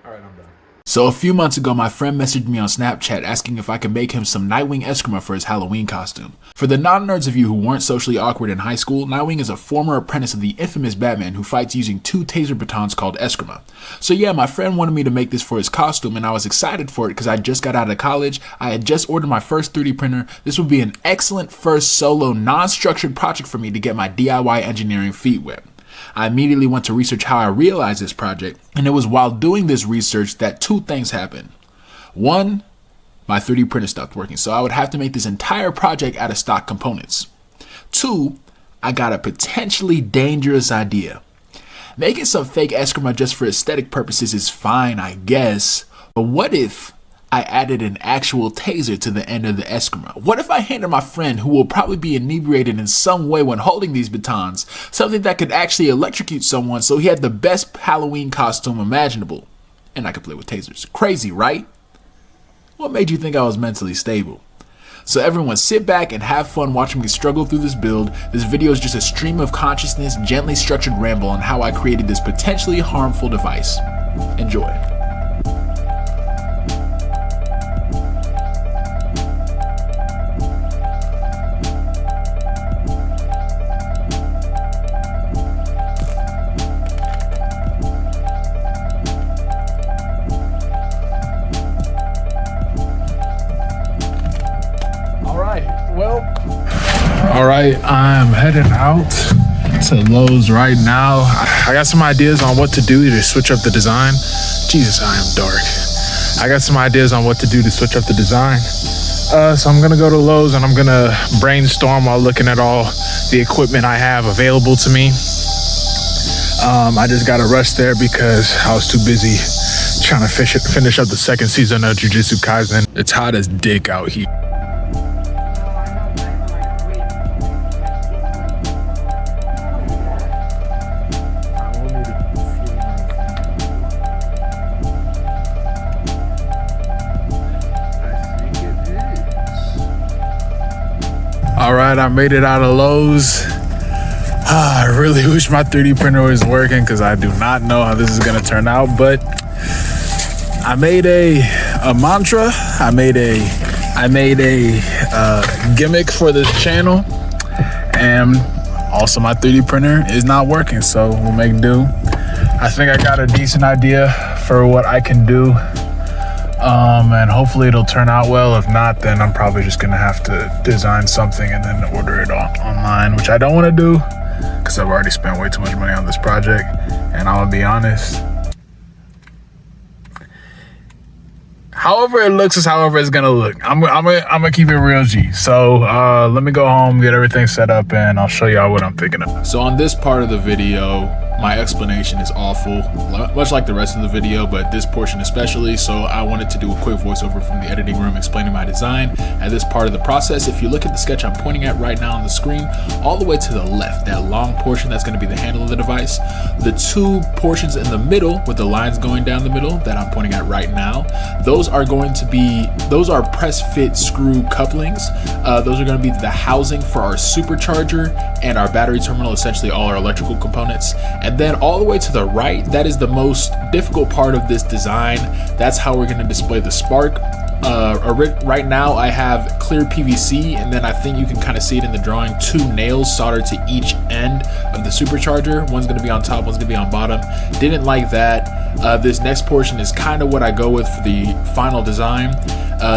All right, I'm done. So a few months ago, my friend messaged me on Snapchat asking if I could make him some Nightwing Escrima for his Halloween costume. For the non-nerds of you who weren't socially awkward in high school, Nightwing is a former apprentice of the infamous Batman who fights using 2 Taser batons called Escrima. So yeah, my friend wanted me to make this for his costume, and I was excited for it because I just got out of college, I had just ordered my first 3D printer. This would be an excellent first solo, non-structured project for me to get my DIY engineering feet wet. I immediately went to research how I realized this project, and it was while doing this research that 2 things happened. 1, my 3D printer stopped working, so I would have to make this entire project out of stock components. 2, I got a potentially dangerous idea. Making some fake Escrima just for aesthetic purposes is fine, I guess, but what if I added an actual taser to the end of the Escrima? What if I handed my friend, who will probably be inebriated in some way when holding these batons, something that could actually electrocute someone so he had the best Halloween costume imaginable? And I could play with tasers. Crazy, right? What made you think I was mentally stable? So everyone sit back and have fun watching me struggle through this build. This video is just a stream of consciousness, gently structured ramble on how I created this potentially harmful device. Enjoy. Alright, I'm heading out to Lowe's right now. I got some ideas on what to do to switch up the design. Jesus, I am dark. I got some ideas on what to do to switch up the design. So I'm gonna go to Lowe's and I'm gonna brainstorm while looking at all the equipment I have available to me. I just gotta rush there because I was too busy trying to finish up the 2nd season of Jujutsu Kaisen. It's hot as dick out here. Alright, I made it out of Lowe's. I really wish my 3D printer was working because I do not know how this is going to turn out, but I made a mantra. I made a gimmick for this channel, and also my 3D printer is not working, so we'll make do. I think I got a decent idea for what I can do. And hopefully it'll turn out well. If not, then I'm probably just gonna have to design something and then order it online, which I don't want to do because I've already spent way too much money on this project. And I'm gonna be honest, however it looks is however it's gonna look. I'm gonna keep it real G. So let me go home, get everything set up, and I'll show y'all what I'm thinking of. So on this part of the video, my explanation is awful, much like the rest of the video, but this portion especially, so I wanted to do a quick voiceover from the editing room explaining my design. At this part of the process, if you look at the sketch I'm pointing at right now on the screen, all the way to the left, that long portion that's going to be the handle of the device, the 2 portions in the middle with the lines going down the middle that I'm pointing at right now, those are press fit screw couplings. Those are going to be the housing for our supercharger and our battery terminal, essentially all our electrical components. And then all the way to the right, that is the most difficult part of this design. That's how we're going to display the spark. Right now I have clear PVC, and then I think you can kind of see it in the drawing, 2 nails soldered to each end of the supercharger. One's going to be on top, one's going to be on bottom. Didn't like that. This next portion is kind of what I go with for the final design.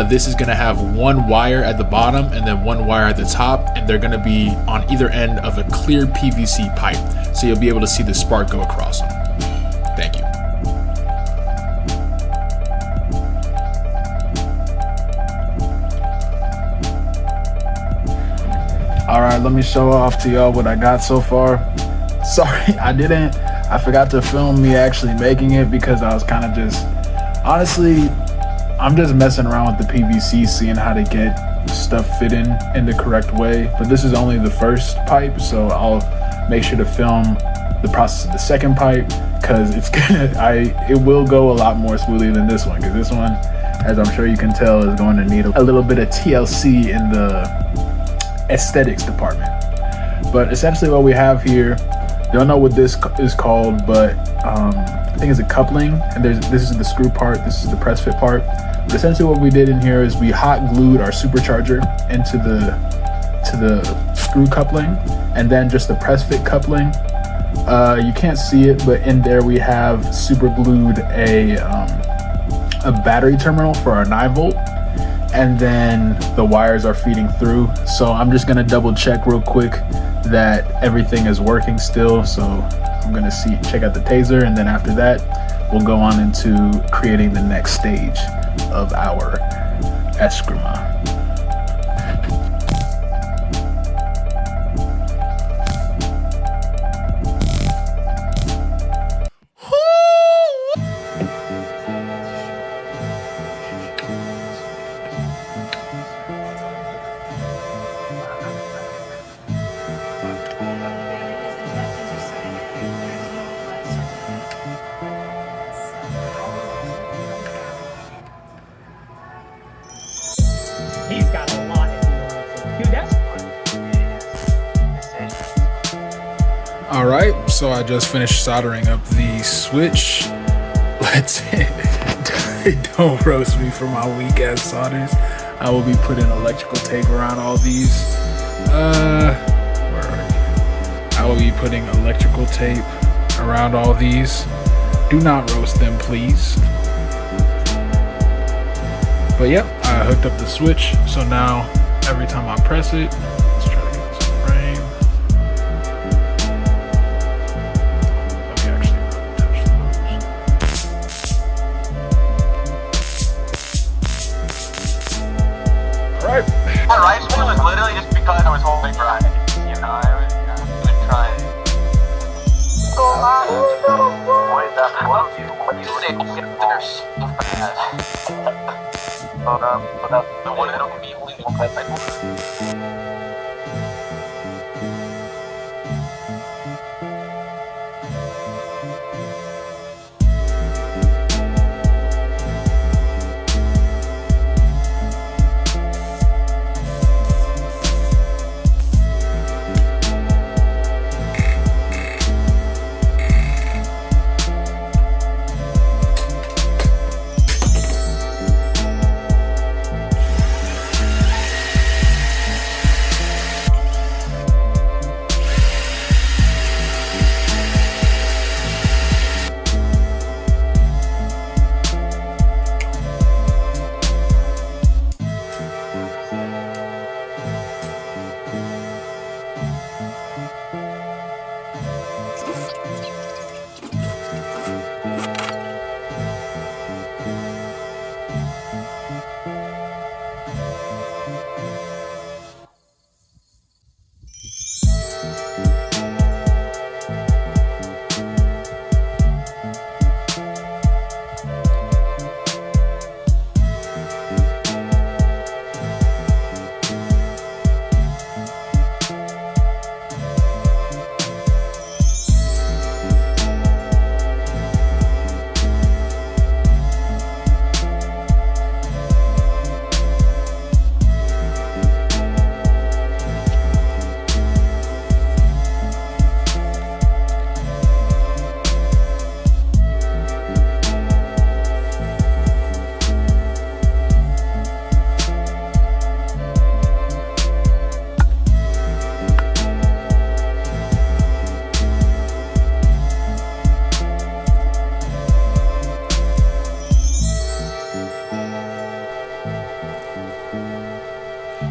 This is going to have 1 wire at the bottom and then 1 wire at the top, and they're going to be on either end of a clear PVC pipe, so you'll be able to see the spark go across them. Thank you. Alright, let me show off to y'all what I got so far. Sorry, I forgot to film me actually making it because I was kind of just, honestly, I'm just messing around with the PVC, seeing how to get stuff fit in the correct way. But this is only the first pipe, so I'll make sure to film the process of the second pipe, because it will go a lot more smoothly than this one, because this one, as I'm sure you can tell, is going to need a little bit of TLC in the aesthetics department. But essentially what we have here, Don't know what this is called, but I think it's a coupling. And this is the screw part. This is the press fit part. But essentially, what we did in here is we hot glued our supercharger into the screw coupling, and then just the press fit coupling. You can't see it, but in there we have super glued a battery terminal for our 9-volt, and then the wires are feeding through. So I'm just gonna double check real quick that everything is working still. So I'm gonna check out the Taser, and then after that we'll go on into creating the next stage of our Escrima. He's got a lot of dude, that's Alright, so I just finished soldering up the switch. Don't roast me for my weak ass solders. I will be putting electrical tape around all these. Where are you? I will be putting electrical tape around all these. Do not roast them, please. But yep, I hooked up the switch, so now every time I press it, let's try to get this frame. Let me actually touch those. Alright, it was literally just because I was holding right. You know, I was trying. Wait, that's what you say. They're so fast. But that's the one that don't be illegal.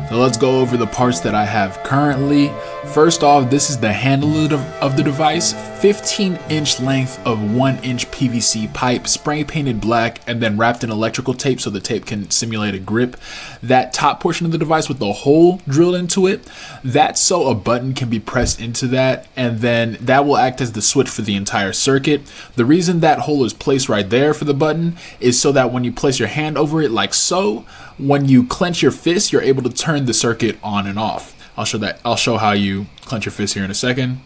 So let's go over the parts that I have currently. First off, this is the handle of the device, 15-inch length of 1-inch PVC pipe, spray painted black, and then wrapped in electrical tape so the tape can simulate a grip. That top portion of the device with the hole drilled into it, that's so a button can be pressed into that, and then that will act as the switch for the entire circuit. The reason that hole is placed right there for the button is so that when you place your hand over it like so, when you clench your fist, you're able to turn the circuit on and off. I'll show how you clench your fist here in a second.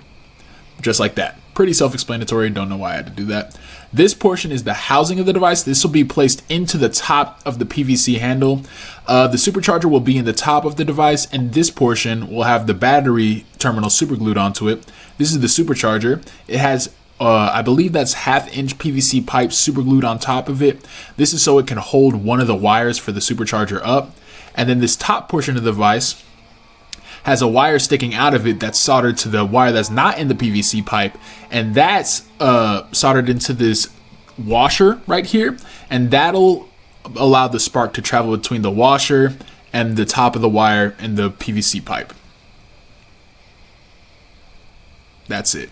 Just like that. pretty self-explanatory. Don't know why I had to do that. This portion is the housing of the device. This will be placed into the top of the PVC handle. The supercharger will be in the top of the device, and this portion will have the battery terminal super glued onto it. This is the supercharger. It has I believe that's 1/2-inch PVC pipe super glued on top of it. This is so it can hold one of the wires for the supercharger up. And then this top portion of the device has a wire sticking out of it that's soldered to the wire that's not in the PVC pipe. And that's soldered into this washer right here. And that'll allow the spark to travel between the washer and the top of the wire and the PVC pipe. That's it.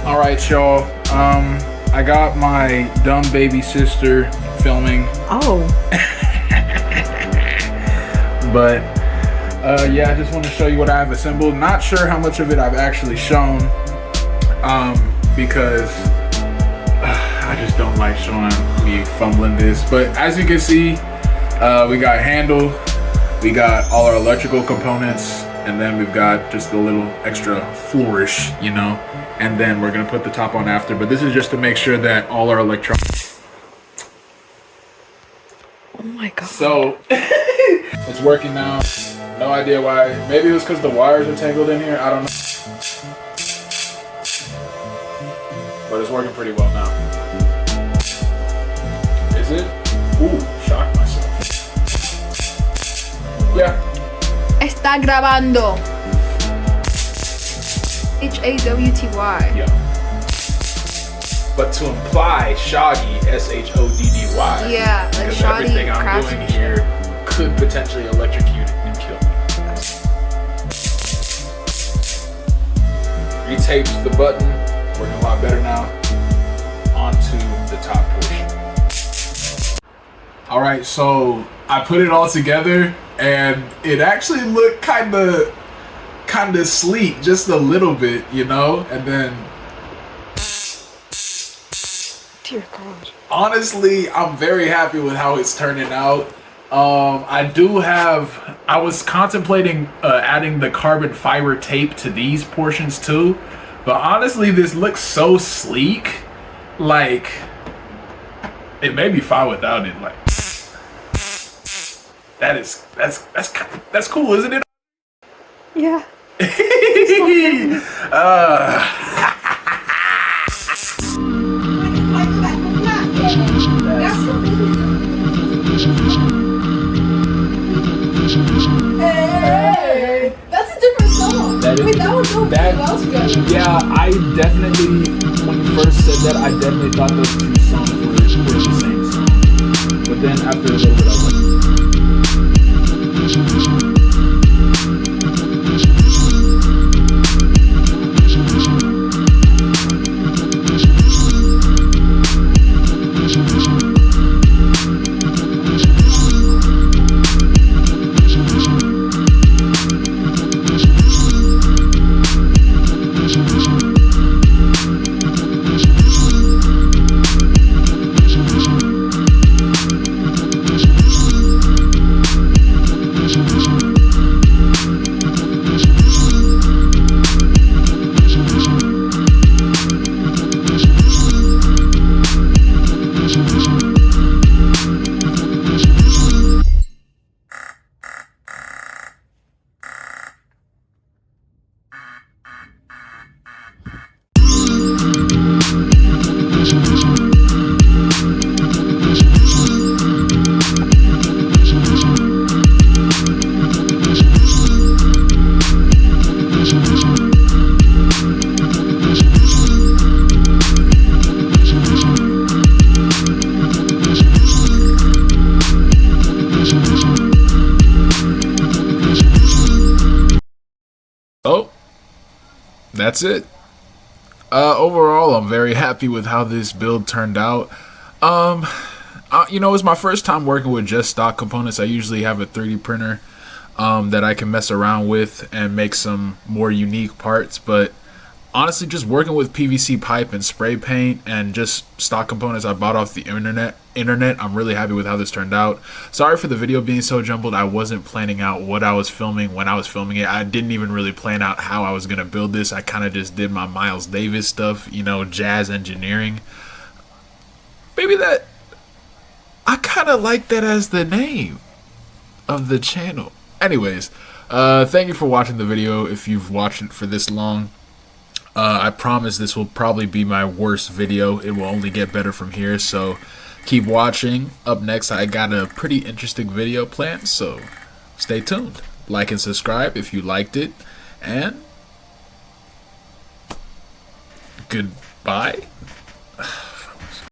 Alright, y'all. I got my dumb baby sister filming. Oh. But yeah, I just want to show you what I have assembled. Not sure how much of it I've actually shown, because I just don't like showing me fumbling this. But as you can see, we got handle, we got all our electrical components, and then we've got just a little extra flourish, you know. And then we're gonna put the top on after. But this is just to make sure that all our electronics. Oh my god. So it's working now. No idea why. Maybe it was because the wires are tangled in here. I don't know. But it's working pretty well now. Is it? Ooh, shocked myself. Yeah. Está grabando. H-A-W-T-Y. Yeah. But to imply Shoggy, S-H-O-D-D-Y. Yeah, like because shoddy everything I'm doing craftsmanship. here could potentially electrocute and kill me. Retaped the button, working a lot better now. Onto the top portion. All right, so I put it all together, and it actually looked kind of sleek, just a little bit, you know. And then, Dear God. honestly, I'm very happy with how it's turning out. I was contemplating adding the carbon fiber tape to these portions too, but honestly, this looks so sleek. Like, it may be fine without it. Like, that's cool, isn't it? Yeah. Hey, that's a different song. Wait, that was so good. Yeah, I definitely, when you first said that, I definitely thought those two songs were the same song. But then after a little bit, I was like, Oh, that's it. Overall, I'm very happy with how this build turned out. You know, it's my first time working with just stock components. I usually have a 3D printer that I can mess around with and make some more unique parts, but honestly, just working with PVC pipe and spray paint and just stock components I bought off the internet, I'm really happy with how this turned out. Sorry for the video being so jumbled. I wasn't planning out what I was filming when I was filming it. I didn't even really plan out how I was going to build this. I kind of just did my Miles Davis stuff, you know, jazz engineering. Maybe that, I kind of like that as the name of the channel. Anyways, thank you for watching the video if you've watched it for this long. I promise this will probably be my worst video. It will only get better from here, so keep watching. Up next, I got a pretty interesting video planned, so stay tuned. Like and subscribe if you liked it, and goodbye.